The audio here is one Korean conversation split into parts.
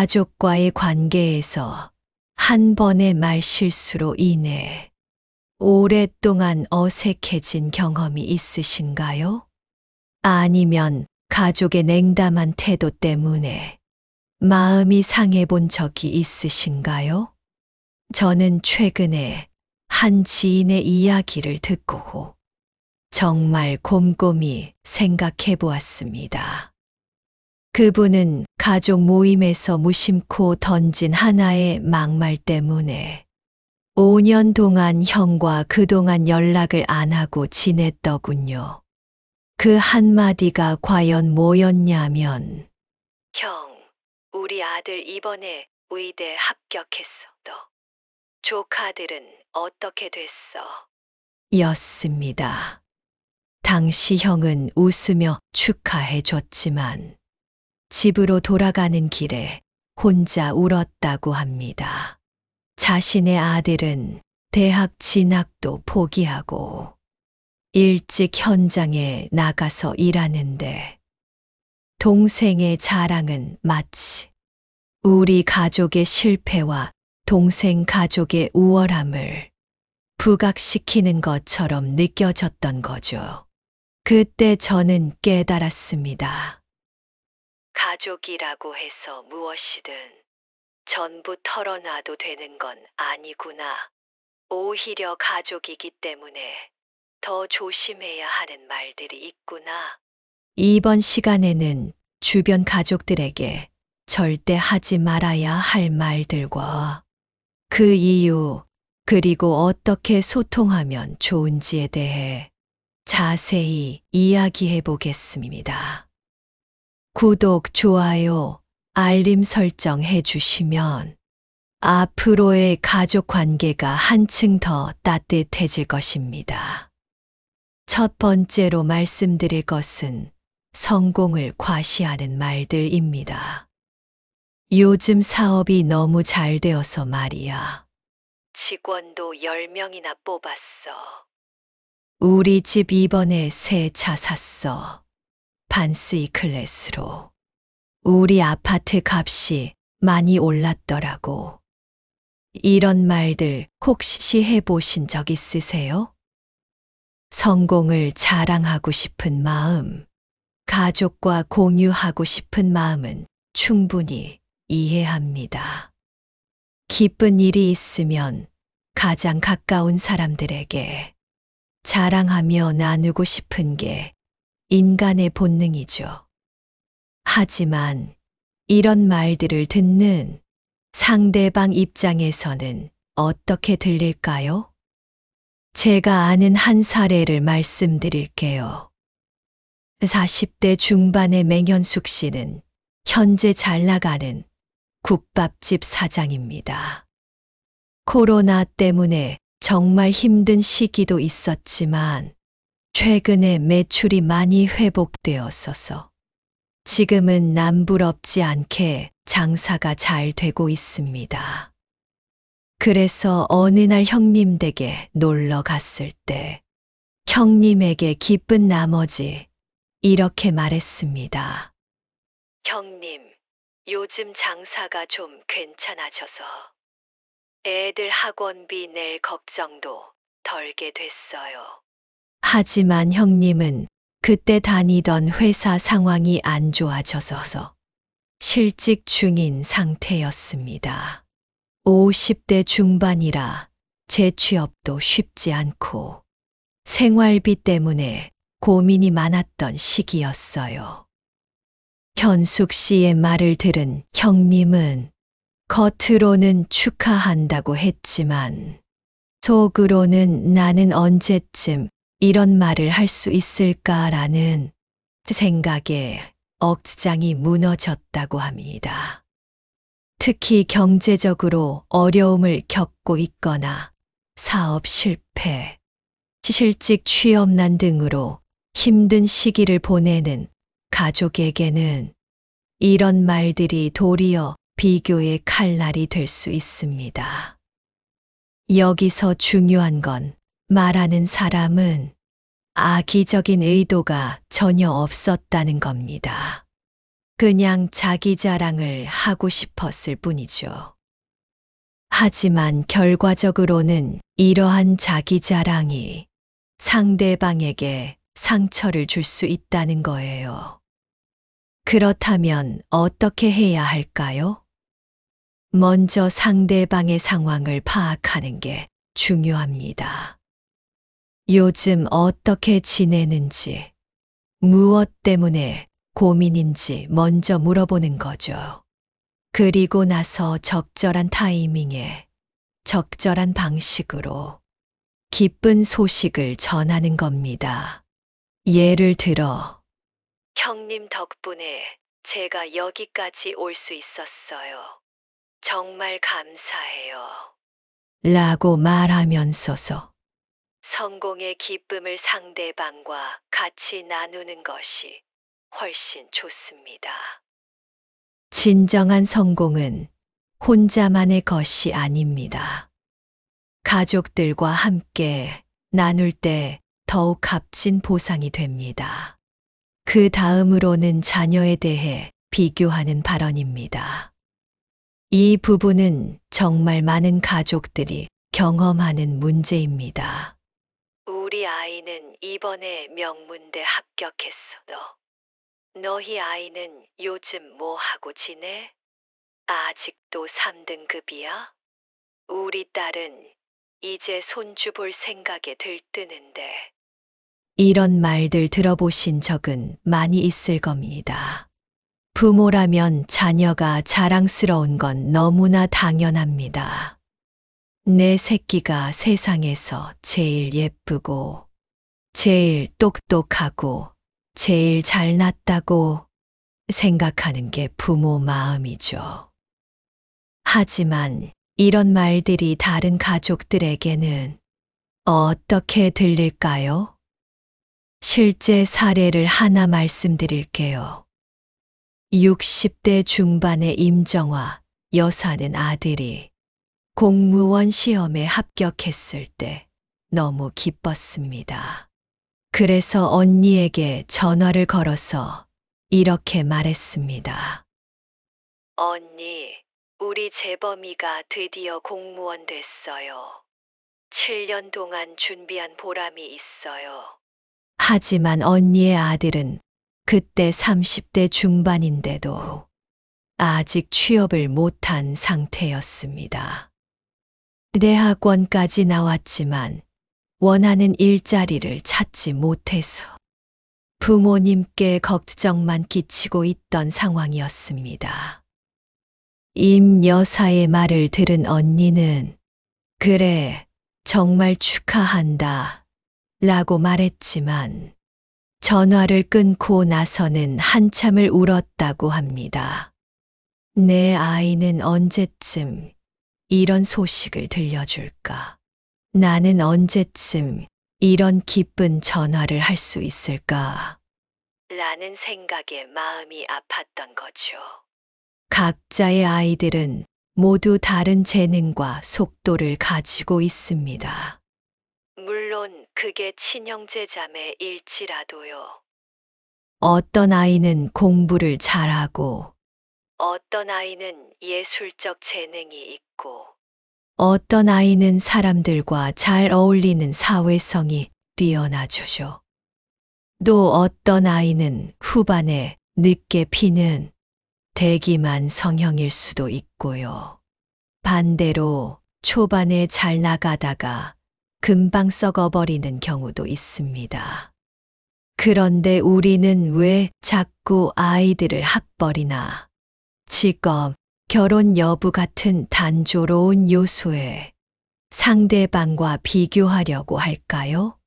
가족과의 관계에서 한 번의 말실수로 인해 오랫동안 어색해진 경험이 있으신가요? 아니면 가족의 냉담한 태도 때문에 마음이 상해본 적이 있으신가요? 저는 최근에 한 지인의 이야기를 듣고 정말 곰곰이 생각해 보았습니다. 그분은 가족 모임에서 무심코 던진 하나의 막말 때문에 5년 동안 형과 그동안 연락을 안 하고 지냈더군요. 그 한마디가 과연 뭐였냐면, 형, 우리 아들 이번에 의대 합격했어. 조카들은 어떻게 됐어? 였습니다. 당시 형은 웃으며 축하해 줬지만 집으로 돌아가는 길에 혼자 울었다고 합니다. 자신의 아들은 대학 진학도 포기하고 일찍 현장에 나가서 일하는데 동생의 자랑은 마치 우리 가족의 실패와 동생 가족의 우월함을 부각시키는 것처럼 느껴졌던 거죠. 그때 저는 깨달았습니다. 가족이라고 해서 무엇이든 전부 털어놔도 되는 건 아니구나. 오히려 가족이기 때문에 더 조심해야 하는 말들이 있구나. 이번 시간에는 주변 가족들에게 절대 하지 말아야 할 말들과 그 이유, 그리고 어떻게 소통하면 좋은지에 대해 자세히 이야기해 보겠습니다. 구독, 좋아요, 알림 설정 해주시면 앞으로의 가족 관계가 한층 더 따뜻해질 것입니다. 첫 번째로 말씀드릴 것은 성공을 과시하는 말들입니다. 요즘 사업이 너무 잘 되어서 말이야. 직원도 10명이나 뽑았어. 우리 집 이번에 새 차 샀어. 반스이 클래스로. 우리 아파트 값이 많이 올랐더라고. 이런 말들 혹시 해보신 적 있으세요? 성공을 자랑하고 싶은 마음, 가족과 공유하고 싶은 마음은 충분히 이해합니다. 기쁜 일이 있으면 가장 가까운 사람들에게 자랑하며 나누고 싶은 게 인간의 본능이죠. 하지만 이런 말들을 듣는 상대방 입장에서는 어떻게 들릴까요? 제가 아는 한 사례를 말씀드릴게요. 40대 중반의 맹현숙 씨는 현재 잘 나가는 국밥집 사장입니다. 코로나 때문에 정말 힘든 시기도 있었지만 최근에 매출이 많이 회복되었어서 지금은 남부럽지 않게 장사가 잘 되고 있습니다. 그래서 어느 날 형님 댁에 놀러 갔을 때 형님에게 기쁜 나머지 이렇게 말했습니다. 형님, 요즘 장사가 좀 괜찮아져서 애들 학원비 낼 걱정도 덜게 됐어요. 하지만 형님은 그때 다니던 회사 상황이 안 좋아져서 실직 중인 상태였습니다. 50대 중반이라 재취업도 쉽지 않고 생활비 때문에 고민이 많았던 시기였어요. 현숙 씨의 말을 들은 형님은 겉으로는 축하한다고 했지만 속으로는 나는 언제쯤 이런 말을 할 수 있을까라는 생각에 억장이 무너졌다고 합니다. 특히 경제적으로 어려움을 겪고 있거나 사업 실패, 실직 취업난 등으로 힘든 시기를 보내는 가족에게는 이런 말들이 도리어 비교의 칼날이 될 수 있습니다. 여기서 중요한 건 말하는 사람은 악의적인 의도가 전혀 없었다는 겁니다. 그냥 자기 자랑을 하고 싶었을 뿐이죠. 하지만 결과적으로는 이러한 자기 자랑이 상대방에게 상처를 줄 수 있다는 거예요. 그렇다면 어떻게 해야 할까요? 먼저 상대방의 상황을 파악하는 게 중요합니다. 요즘 어떻게 지내는지, 무엇 때문에 고민인지 먼저 물어보는 거죠. 그리고 나서 적절한 타이밍에 적절한 방식으로 기쁜 소식을 전하는 겁니다. 예를 들어, 형님 덕분에 제가 여기까지 올 수 있었어요. 정말 감사해요. 라고 말하면서서 성공의 기쁨을 상대방과 같이 나누는 것이 훨씬 좋습니다. 진정한 성공은 혼자만의 것이 아닙니다. 가족들과 함께 나눌 때 더욱 값진 보상이 됩니다. 그 다음으로는 자녀에 대해 비교하는 발언입니다. 이 부분은 정말 많은 가족들이 경험하는 문제입니다. 우리 아이는 이번에 명문대 합격했어. 너희 아이는 요즘 뭐 하고 지내? 아직도 3등급이야? 우리 딸은 이제 손주 볼 생각에 들뜨는데. 이런 말들 들어보신 적은 많이 있을 겁니다. 부모라면 자녀가 자랑스러운 건 너무나 당연합니다. 내 새끼가 세상에서 제일 예쁘고, 제일 똑똑하고, 제일 잘났다고 생각하는 게 부모 마음이죠. 하지만 이런 말들이 다른 가족들에게는 어떻게 들릴까요? 실제 사례를 하나 말씀드릴게요. 60대 중반의 임정화 여사는 아들이 공무원 시험에 합격했을 때 너무 기뻤습니다. 그래서 언니에게 전화를 걸어서 이렇게 말했습니다. 언니, 우리 재범이가 드디어 공무원 됐어요. 7년 동안 준비한 보람이 있어요. 하지만 언니의 아들은 그때 30대 중반인데도 아직 취업을 못한 상태였습니다. 대학원까지 나왔지만 원하는 일자리를 찾지 못해서 부모님께 걱정만 끼치고 있던 상황이었습니다. 임 여사의 말을 들은 언니는 그래, 정말 축하한다 라고 말했지만 전화를 끊고 나서는 한참을 울었다고 합니다. 내 아이는 언제쯤 이런 소식을 들려줄까? 나는 언제쯤 이런 기쁜 전화를 할 수 있을까? 라는 생각에 마음이 아팠던 거죠. 각자의 아이들은 모두 다른 재능과 속도를 가지고 있습니다. 물론 그게 친형제 자매일지라도요. 어떤 아이는 공부를 잘하고, 어떤 아이는 예술적 재능이 있고, 어떤 아이는 사람들과 잘 어울리는 사회성이 뛰어나죠. 또 어떤 아이는 후반에 늦게 피는 대기만 성형일 수도 있고요. 반대로 초반에 잘 나가다가 금방 썩어버리는 경우도 있습니다. 그런데 우리는 왜 자꾸 아이들을 학벌이나 직업, 결혼 여부 같은 단조로운 요소에 상대방과 비교하려고 할까요?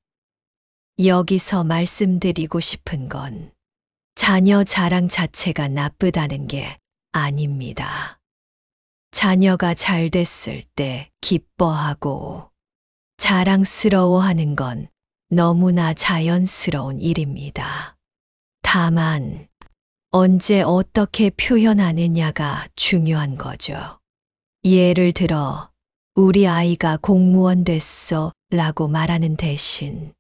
여기서 말씀드리고 싶은 건 자녀 자랑 자체가 나쁘다는 게 아닙니다. 자녀가 잘 됐을 때 기뻐하고 자랑스러워하는 건 너무나 자연스러운 일입니다. 다만 언제 어떻게 표현하느냐가 중요한 거죠. 예를 들어 우리 아이가 공무원 됐어 라고 말하는 대신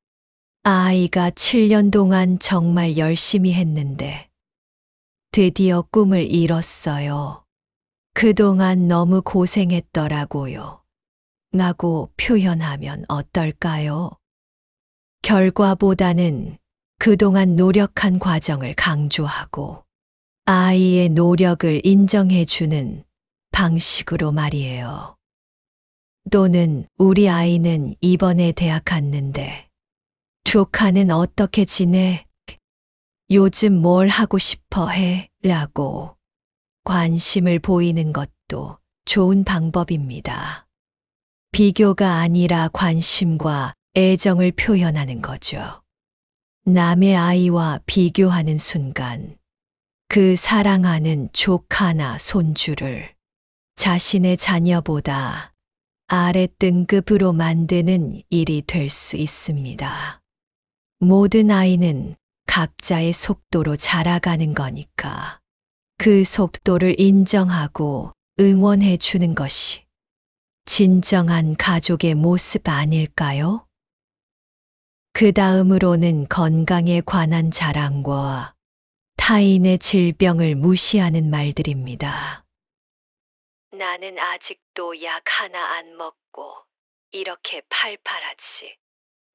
아이가 7년 동안 정말 열심히 했는데 드디어 꿈을 이뤘어요. 그동안 너무 고생했더라고요. 라고 표현하면 어떨까요? 결과보다는 그동안 노력한 과정을 강조하고 아이의 노력을 인정해주는 방식으로 말이에요. 또는 우리 아이는 이번에 대학 갔는데 조카는 어떻게 지내? 요즘 뭘 하고 싶어 해? 라고 관심을 보이는 것도 좋은 방법입니다. 비교가 아니라 관심과 애정을 표현하는 거죠. 남의 아이와 비교하는 순간 그 사랑하는 조카나 손주를 자신의 자녀보다 아래 등급으로 만드는 일이 될 수 있습니다. 모든 아이는 각자의 속도로 자라가는 거니까 그 속도를 인정하고 응원해 주는 것이 진정한 가족의 모습 아닐까요? 그 다음으로는 건강에 관한 자랑과 타인의 질병을 무시하는 말들입니다. 나는 아직도 약 하나 안 먹고 이렇게 팔팔하지.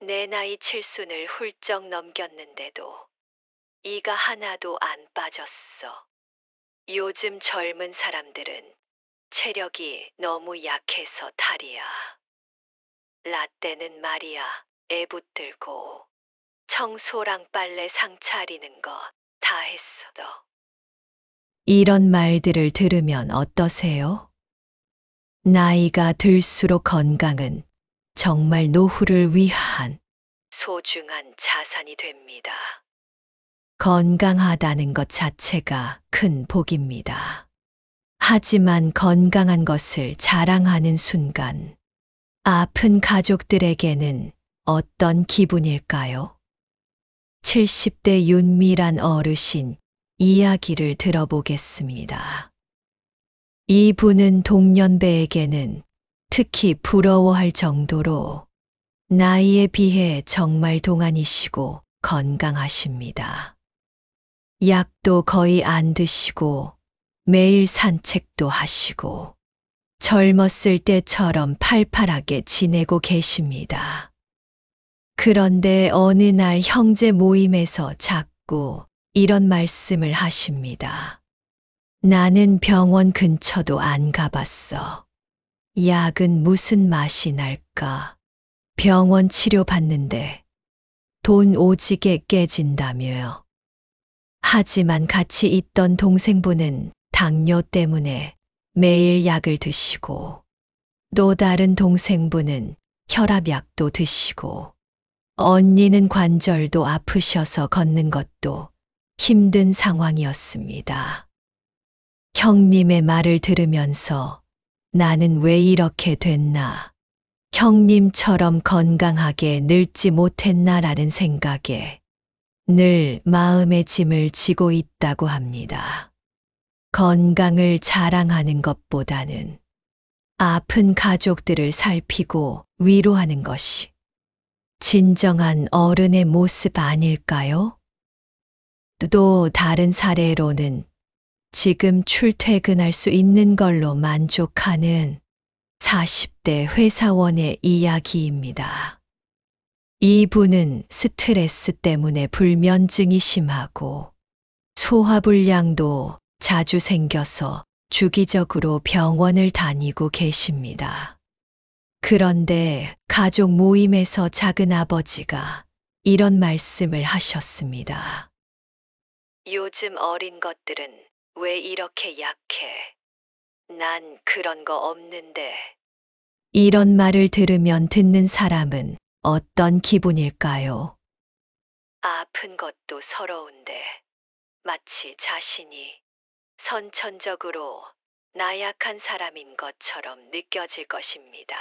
내 나이 칠순을 훌쩍 넘겼는데도 이가 하나도 안 빠졌어. 요즘 젊은 사람들은 체력이 너무 약해서 탈이야. 라떼는 말이야, 애 붙들고 청소랑 빨래 상 차리는 거 다 했어도. 이런 말들을 들으면 어떠세요? 나이가 들수록 건강은 정말 노후를 위한 소중한 자산이 됩니다. 건강하다는 것 자체가 큰 복입니다. 하지만 건강한 것을 자랑하는 순간 아픈 가족들에게는 어떤 기분일까요? 70대 윤미란 어르신 이야기를 들어보겠습니다. 이분은 동년배에게는 특히 부러워할 정도로 나이에 비해 정말 동안이시고 건강하십니다. 약도 거의 안 드시고 매일 산책도 하시고 젊었을 때처럼 팔팔하게 지내고 계십니다. 그런데 어느 날 형제 모임에서 자꾸 이런 말씀을 하십니다. 나는 병원 근처도 안 가봤어. 약은 무슨 맛이 날까? 병원 치료받는데 돈 오지게 깨진다며요. 하지만 같이 있던 동생분은 당뇨 때문에 매일 약을 드시고 또 다른 동생분은 혈압약도 드시고 언니는 관절도 아프셔서 걷는 것도 힘든 상황이었습니다. 형님의 말을 들으면서 나는 왜 이렇게 됐나? 형님처럼 건강하게 늙지 못했나라는 생각에 늘 마음의 짐을 지고 있다고 합니다. 건강을 자랑하는 것보다는 아픈 가족들을 살피고 위로하는 것이 진정한 어른의 모습 아닐까요? 또 다른 사례로는 지금 출퇴근할 수 있는 걸로 만족하는 40대 회사원의 이야기입니다. 이분은 스트레스 때문에 불면증이 심하고 소화불량도 자주 생겨서 주기적으로 병원을 다니고 계십니다. 그런데 가족 모임에서 작은 아버지가 이런 말씀을 하셨습니다. 요즘 어린 것들은 왜 이렇게 약해? 난 그런 거 없는데. 이런 말을 들으면 듣는 사람은 어떤 기분일까요? 아픈 것도 서러운데 마치 자신이 선천적으로 나약한 사람인 것처럼 느껴질 것입니다.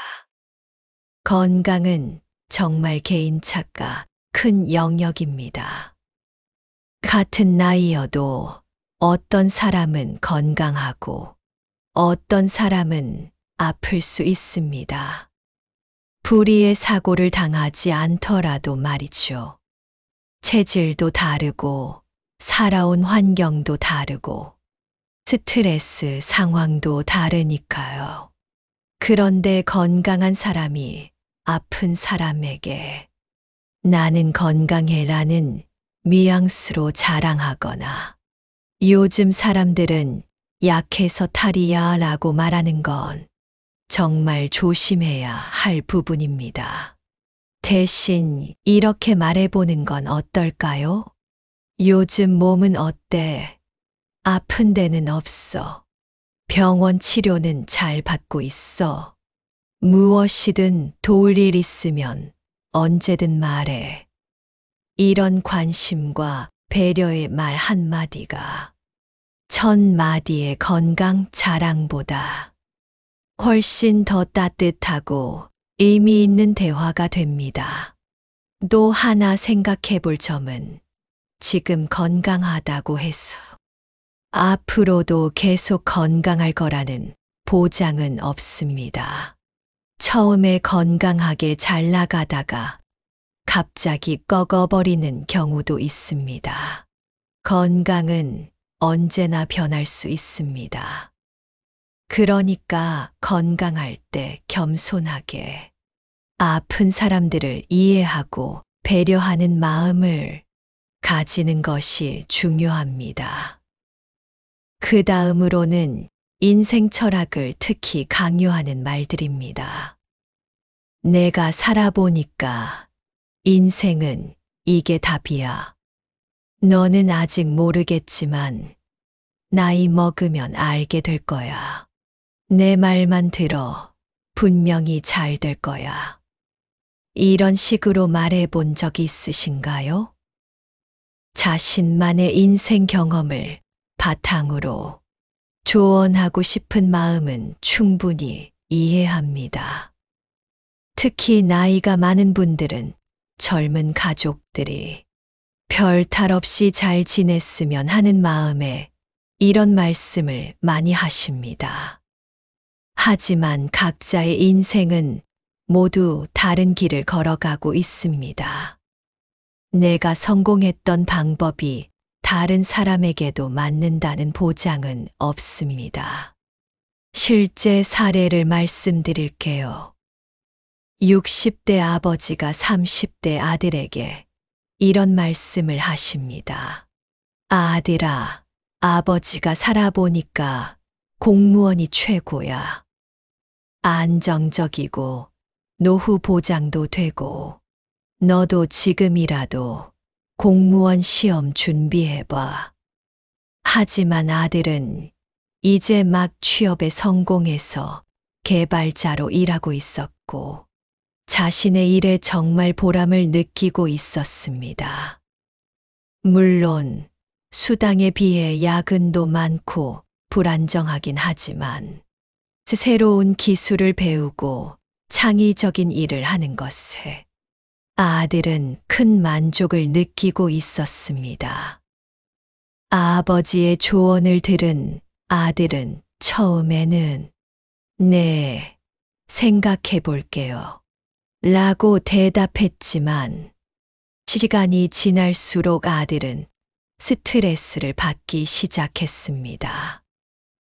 건강은 정말 개인차가 큰 영역입니다. 같은 나이여도 어떤 사람은 건강하고 어떤 사람은 아플 수 있습니다. 불의의 사고를 당하지 않더라도 말이죠. 체질도 다르고 살아온 환경도 다르고 스트레스 상황도 다르니까요. 그런데 건강한 사람이 아픈 사람에게 나는 건강해라는 뉘앙스로 자랑하거나 요즘 사람들은 약해서 탈이야 라고 말하는 건 정말 조심해야 할 부분입니다. 대신 이렇게 말해보는 건 어떨까요? 요즘 몸은 어때? 아픈 데는 없어. 병원 치료는 잘 받고 있어. 무엇이든 도울 일 있으면 언제든 말해. 이런 관심과 배려의 말 한마디가 1000마디의 건강 자랑보다 훨씬 더 따뜻하고 의미 있는 대화가 됩니다. 또 하나 생각해 볼 점은 지금 건강하다고 해서 앞으로도 계속 건강할 거라는 보장은 없습니다. 처음에 건강하게 잘 나가다가 갑자기 꺾어버리는 경우도 있습니다. 건강은 언제나 변할 수 있습니다. 그러니까 건강할 때 겸손하게 아픈 사람들을 이해하고 배려하는 마음을 가지는 것이 중요합니다. 그 다음으로는 인생 철학을 특히 강요하는 말들입니다. 내가 살아보니까 인생은 이게 답이야. 너는 아직 모르겠지만 나이 먹으면 알게 될 거야. 내 말만 들어. 분명히 잘 될 거야. 이런 식으로 말해본 적 있으신가요? 자신만의 인생 경험을 바탕으로 조언하고 싶은 마음은 충분히 이해합니다. 특히 나이가 많은 분들은 젊은 가족들이 별 탈 없이 잘 지냈으면 하는 마음에 이런 말씀을 많이 하십니다. 하지만 각자의 인생은 모두 다른 길을 걸어가고 있습니다. 내가 성공했던 방법이 다른 사람에게도 맞는다는 보장은 없습니다. 실제 사례를 말씀드릴게요. 60대 아버지가 30대 아들에게 이런 말씀을 하십니다. 아들아, 아버지가 살아보니까 공무원이 최고야. 안정적이고 노후 보장도 되고 너도 지금이라도 공무원 시험 준비해봐. 하지만 아들은 이제 막 취업에 성공해서 개발자로 일하고 있었고 자신의 일에 정말 보람을 느끼고 있었습니다. 물론 수당에 비해 야근도 많고 불안정하긴 하지만 새로운 기술을 배우고 창의적인 일을 하는 것에 아들은 큰 만족을 느끼고 있었습니다. 아버지의 조언을 들은 아들은 처음에는 네, 생각해 볼게요. 라고 대답했지만 시간이 지날수록 아들은 스트레스를 받기 시작했습니다.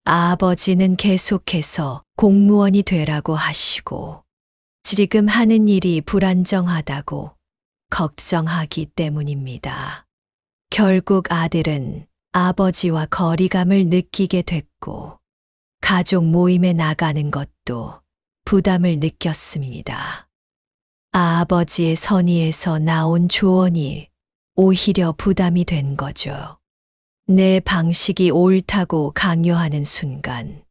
아버지는 계속해서 공무원이 되라고 하시고 지금 하는 일이 불안정하다고 걱정하기 때문입니다. 결국 아들은 아버지와 거리감을 느끼게 됐고 가족 모임에 나가는 것도 부담을 느꼈습니다. 아버지의 선의에서 나온 조언이 오히려 부담이 된 거죠. 내 방식이 옳다고 강요하는 순간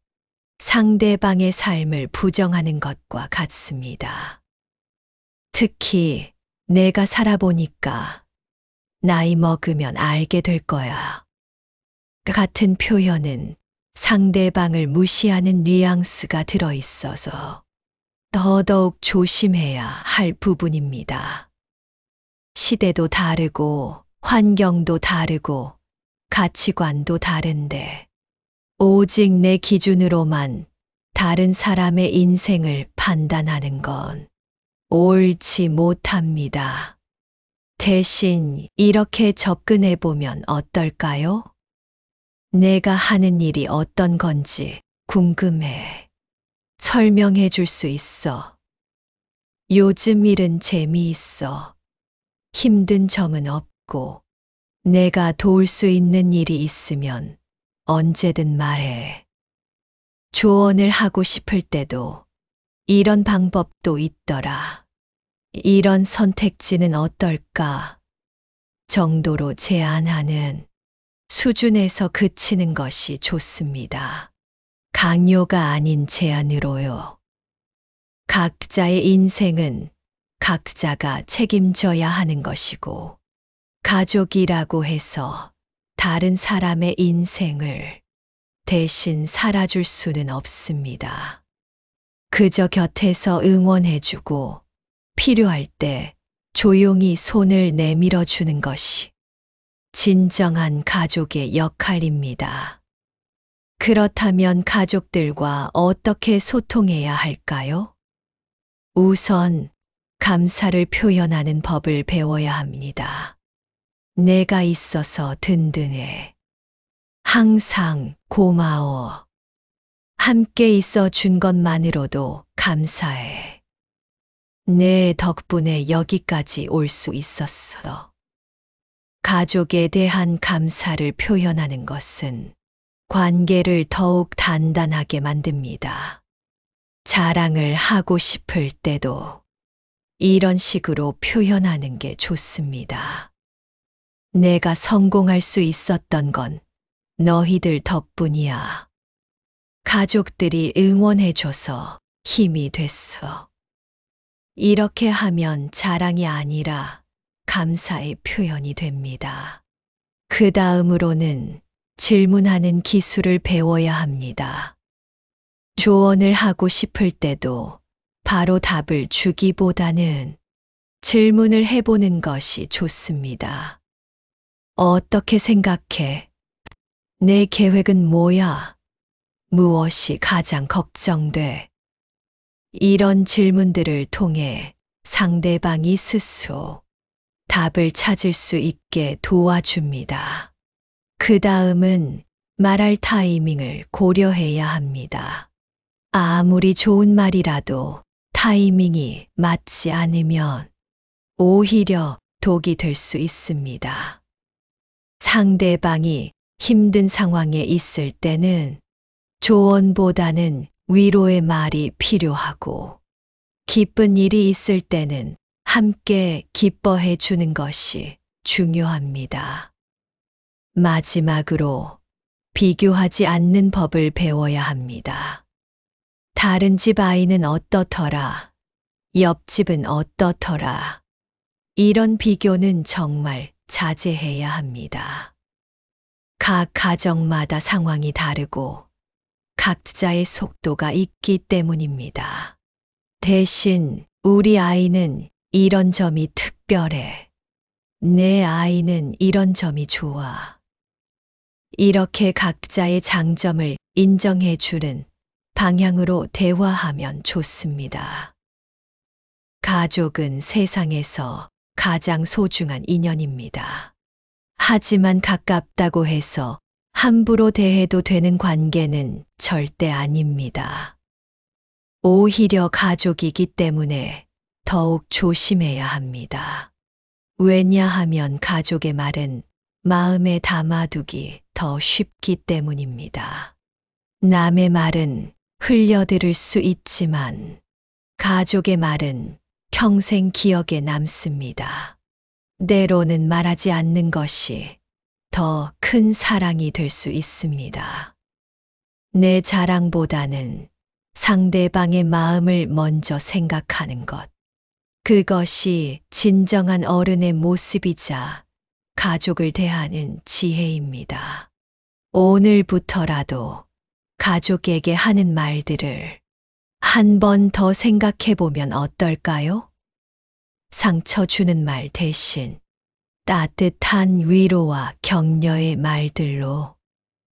상대방의 삶을 부정하는 것과 같습니다. 특히 내가 살아보니까 나이 먹으면 알게 될 거야. 같은 표현은 상대방을 무시하는 뉘앙스가 들어있어서 더더욱 조심해야 할 부분입니다. 시대도 다르고 환경도 다르고 가치관도 다른데 오직 내 기준으로만 다른 사람의 인생을 판단하는 건 옳지 못합니다. 대신 이렇게 접근해 보면 어떨까요? 내가 하는 일이 어떤 건지 궁금해. 설명해 줄 수 있어. 요즘 일은 재미있어. 힘든 점은 없고, 내가 도울 수 있는 일이 있으면 언제든 말해. 조언을 하고 싶을 때도 이런 방법도 있더라. 이런 선택지는 어떨까? 정도로 제안하는 수준에서 그치는 것이 좋습니다. 강요가 아닌 제안으로요. 각자의 인생은 각자가 책임져야 하는 것이고, 가족이라고 해서 다른 사람의 인생을 대신 살아줄 수는 없습니다. 그저 곁에서 응원해주고 필요할 때 조용히 손을 내밀어 주는 것이 진정한 가족의 역할입니다. 그렇다면 가족들과 어떻게 소통해야 할까요? 우선 감사를 표현하는 법을 배워야 합니다. 내가 있어서 든든해. 항상 고마워. 함께 있어 준 것만으로도 감사해. 내 덕분에 여기까지 올 수 있었어. 가족에 대한 감사를 표현하는 것은 관계를 더욱 단단하게 만듭니다. 자랑을 하고 싶을 때도 이런 식으로 표현하는 게 좋습니다. 내가 성공할 수 있었던 건 너희들 덕분이야. 가족들이 응원해줘서 힘이 됐어. 이렇게 하면 자랑이 아니라 감사의 표현이 됩니다. 그 다음으로는 질문하는 기술을 배워야 합니다. 조언을 하고 싶을 때도 바로 답을 주기보다는 질문을 해보는 것이 좋습니다. 어떻게 생각해? 내 계획은 뭐야? 무엇이 가장 걱정돼? 이런 질문들을 통해 상대방이 스스로 답을 찾을 수 있게 도와줍니다. 그 다음은 말할 타이밍을 고려해야 합니다. 아무리 좋은 말이라도 타이밍이 맞지 않으면 오히려 독이 될 수 있습니다. 상대방이 힘든 상황에 있을 때는 조언보다는 위로의 말이 필요하고, 기쁜 일이 있을 때는 함께 기뻐해 주는 것이 중요합니다. 마지막으로 비교하지 않는 법을 배워야 합니다. 다른 집 아이는 어떻더라? 옆집은 어떻더라? 이런 비교는 정말 자제해야 합니다. 각 가정마다 상황이 다르고 각자의 속도가 있기 때문입니다. 대신 우리 아이는 이런 점이 특별해. 내 아이는 이런 점이 좋아. 이렇게 각자의 장점을 인정해 주는 방향으로 대화하면 좋습니다. 가족은 세상에서 가장 소중한 인연입니다. 하지만 가깝다고 해서 함부로 대해도 되는 관계는 절대 아닙니다. 오히려 가족이기 때문에 더욱 조심해야 합니다. 왜냐하면 가족의 말은 마음에 담아두기 더 쉽기 때문입니다. 남의 말은 흘려들을 수 있지만 가족의 말은 평생 기억에 남습니다. 때로는 말하지 않는 것이 더 큰 사랑이 될 수 있습니다. 내 자랑보다는 상대방의 마음을 먼저 생각하는 것. 그것이 진정한 어른의 모습이자 가족을 대하는 지혜입니다. 오늘부터라도 가족에게 하는 말들을 한 번 더 생각해 보면 어떨까요? 상처 주는 말 대신 따뜻한 위로와 격려의 말들로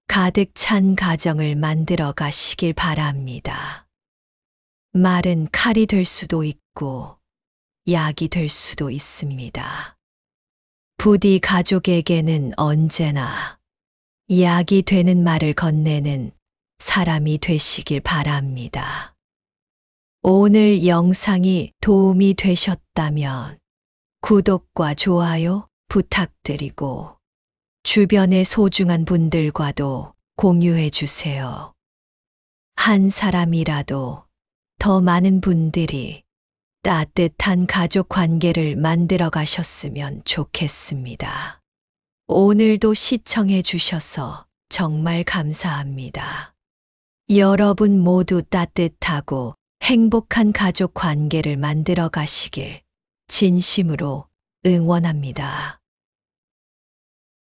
가득 찬 가정을 만들어 가시길 바랍니다. 말은 칼이 될 수도 있고 약이 될 수도 있습니다. 부디 가족에게는 언제나 약이 되는 말을 건네는 사람이 되시길 바랍니다. 오늘 영상이 도움이 되셨다면 구독과 좋아요 부탁드리고 주변의 소중한 분들과도 공유해 주세요. 한 사람이라도 더 많은 분들이 따뜻한 가족 관계를 만들어 가셨으면 좋겠습니다. 오늘도 시청해 주셔서 정말 감사합니다. 여러분 모두 따뜻하고 행복한 가족 관계를 만들어 가시길 진심으로 응원합니다.